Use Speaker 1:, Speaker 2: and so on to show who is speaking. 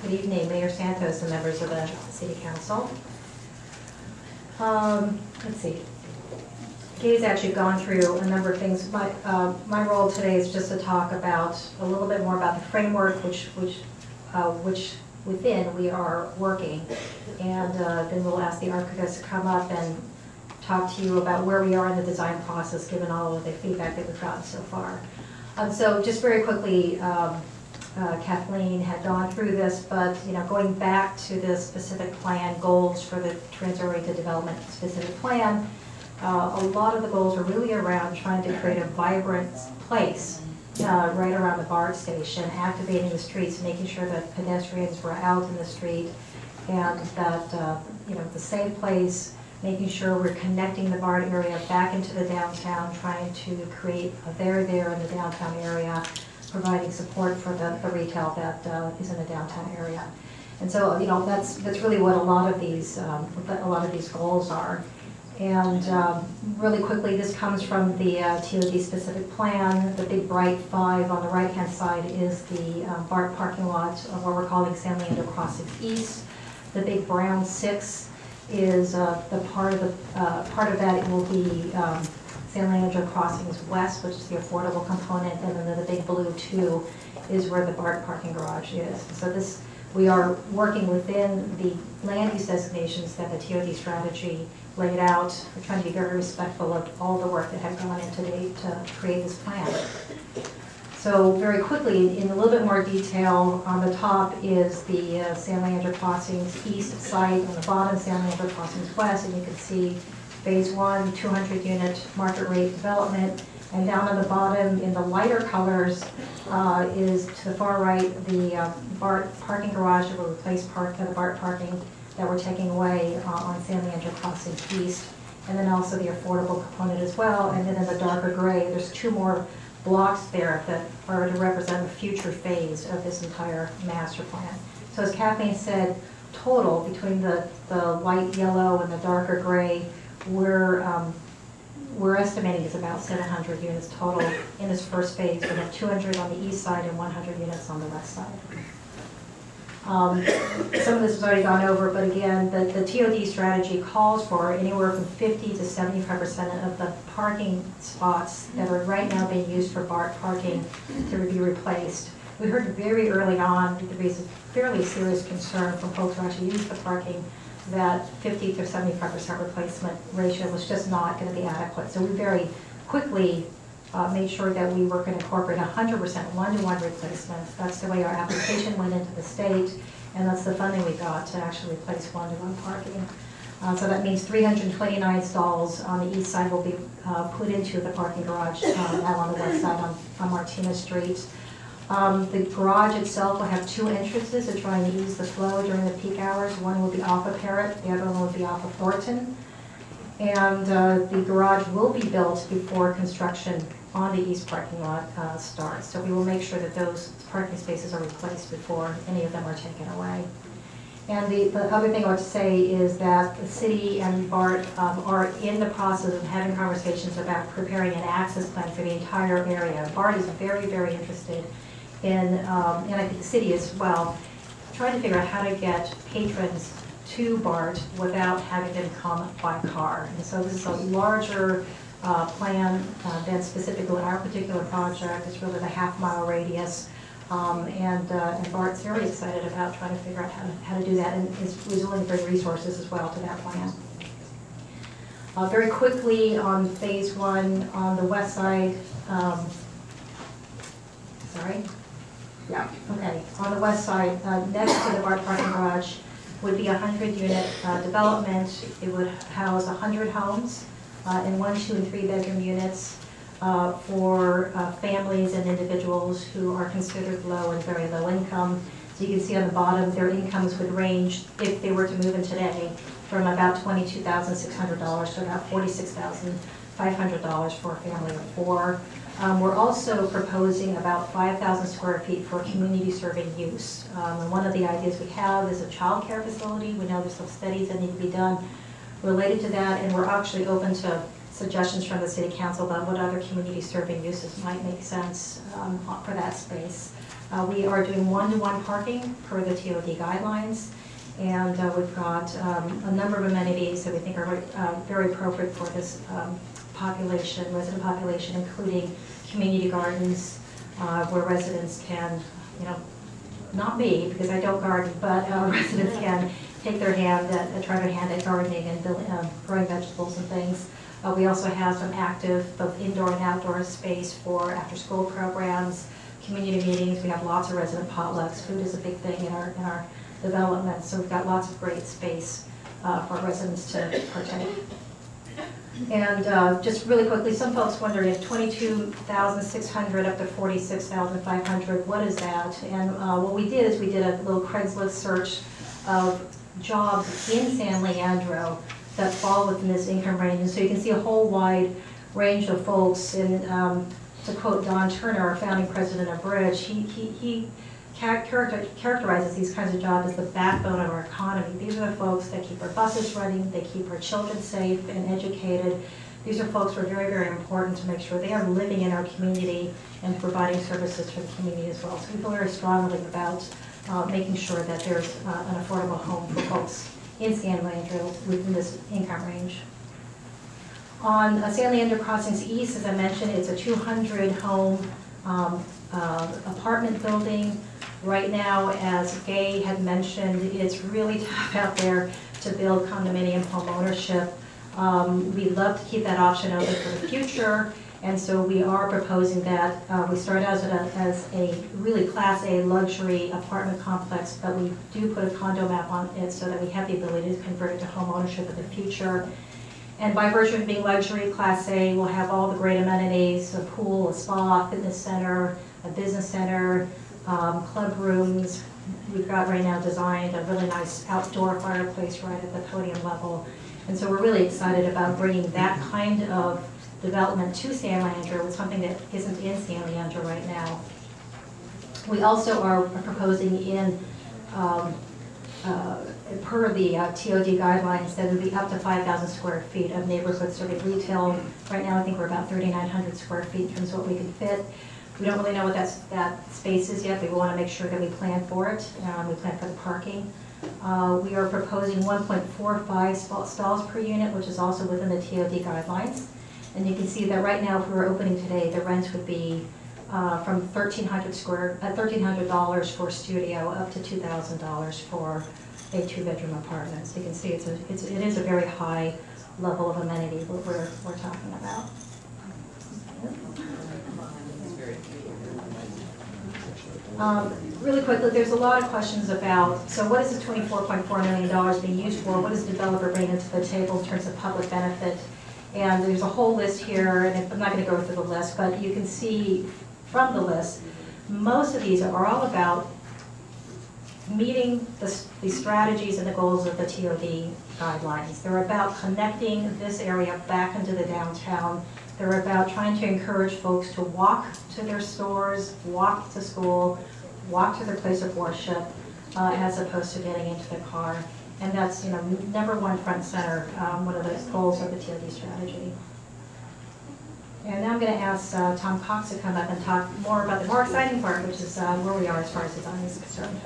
Speaker 1: Good evening, Mayor Santos and members of the City Council. Let's see. Gabe's actually gone through a number of things. My role today is just to talk about a little bit more about the framework which within we are working, and then we'll ask the architects to come up and talk to you about where we are in the design process, given all of the feedback that we've gotten so far. So just very quickly, Kathleen had gone through this, but going back to the specific plan goals for the transit-oriented development specific plan, a lot of the goals are really around trying to create a vibrant place right around the BART station, activating the streets, making sure that pedestrians were out in the street, and that the safe place, making sure we're connecting the BART area back into the downtown, trying to create a there in the downtown area, providing support for the retail that is in the downtown area. And so that's really what a lot of these goals are. And really quickly, this comes from the TOD specific plan. The big bright 5 on the right-hand side is the BART parking lot of what we're calling San Leandro Crossings East. The big brown 6 is the part of that. It will be San Leandro Crossings West, which is the affordable component, and then the big blue 2 is where the BART parking garage is. So we are working within the land use designations that the TOD strategy laid out. We're trying to be very respectful of all the work that had gone in to date to create this plan. So very quickly, in a little bit more detail, on the top is the San Leandro Crossings East site, on the bottom San Leandro Crossings West, and you can see phase 1, 200 unit market rate development. And down on the bottom in the lighter colors is to the far right the BART parking garage that will replace the BART parking that we're taking away on San Leandro Crossings East, and then also the affordable component as well. And then in the darker gray, there's 2 more blocks there that are to represent a future phase of this entire master plan. So as Kathleen said, total between the light yellow and the darker gray, we're estimating is about 700 units total in this first phase. We have 200 on the east side and 100 units on the west side. Some of this has already gone over, but again, the TOD strategy calls for anywhere from 50 to 75% of the parking spots that are right now being used for BART parking to be replaced. We heard very early on that there is a fairly serious concern from folks who actually use the parking that 50 to 75% replacement ratio was just not going to be adequate. So we very quickly made sure that we were going to incorporate 100% one-to-one replacement. That's the way our application went into the state, and that's the funding we got to actually replace one-to-one parking. So that means 329 stalls on the east side will be put into the parking garage now on the west side on Martinez Street. The garage itself will have 2 entrances to try and ease the flow during the peak hours. One will be off of Parrott, the other one will be off of Thornton. And the garage will be built before construction on the east parking lot starts. So we will make sure that those parking spaces are replaced before any of them are taken away. And the other thing I would say is that the city and BART are in the process of having conversations about preparing an access plan for the entire area. BART is very, very interested in, and I think the city as well, trying to figure out how to get patrons to BART without having them come by car. And so this is a larger plan than specifically our particular project. It's really the half-mile radius. And BART's very excited about trying to figure out how to do that, and is willing to bring resources as well to that plan. Very quickly on phase 1 on the west side, on the west side, next to the BART parking garage would be a 100-unit development. It would house 100 homes in 1, 2, and 3 bedroom units for families and individuals who are considered low and very low income. So you can see on the bottom, their incomes would range, if they were to move in today, from about $22,600 to about $46,500 for a family of 4. We're also proposing about 5,000 square feet for community serving use. And one of the ideas we have is a child care facility. We know there's some studies that need to be done related to that, and we're actually open to suggestions from the City Council about what other community serving uses might make sense for that space. We are doing one-to-one parking per the TOD guidelines, and we've got a number of amenities that we think are very appropriate for this population, resident population, including community gardens, where residents can, not me, because I don't garden, but residents can take their hand try their hand at gardening and growing vegetables and things. We also have some active, both indoor and outdoor space for after-school programs, community meetings. We have lots of resident potlucks. Food is a big thing in our development, so we've got lots of great space for residents to partake. And just really quickly, some folks wondering if 22,600 up to 46,500, what is that? And what we did is we did a little Craigslist search of jobs in San Leandro that fall within this income range. And so you can see a whole wide range of folks. And to quote Don Turner, our founding president of Bridge, he characterizes these kinds of jobs as the backbone of our economy. These are the folks that keep our buses running, they keep our children safe and educated. These are folks who are very, very important to make sure they are living in our community and providing services for the community as well. So we feel very strongly about making sure that there's an affordable home for folks in San Leandro within this income range. On San Leandro Crossings East, as I mentioned, it's a 200-home apartment building. Right now, as Gay had mentioned, it's really tough out there to build condominium home ownership. We'd love to keep that option open for the future, and so we are proposing that we start out as a really Class A luxury apartment complex, but we do put a condo map on it so that we have the ability to convert it to home ownership in the future. And by virtue of being luxury, Class A will have all the great amenities, a pool, a spa, a fitness center, a business center, club rooms. We've got right now designed a really nice outdoor fireplace right at the podium level. And so we're really excited about bringing that kind of development to San Leandro with something that isn't in San Leandro right now. We also are proposing in, per the TOD guidelines, that it would be up to 5,000 square feet of neighborhood serving retail. Right now I think we're about 3,900 square feet in terms of what we can fit. We don't really know what that space is yet, but we want to make sure that we plan for it. We plan for the parking. We are proposing 1.45 stalls per unit, which is also within the TOD guidelines. And you can see that right now, if we were opening today, the rent would be from $1,300 for a studio up to $2,000 for a two-bedroom apartment. So you can see it is a very high level of amenity what we're talking about. Really quickly, there's a lot of questions about, so what is the $24.4 million being used for? What does the developer bring into the table in terms of public benefit? And there's a whole list here, and I'm not going to go through the list, but you can see from the list, most of these are all about meeting the strategies and the goals of the TOD guidelines. They're about connecting this area back into the downtown. They're about trying to encourage folks to walk to their stores, walk to school, walk to their place of worship, as opposed to getting into the car. And that's, number one front and center, one of the goals of the TOD strategy. And now I'm going to ask Tom Cox to come up and talk more about the more exciting part, which is where we are as far as design is concerned.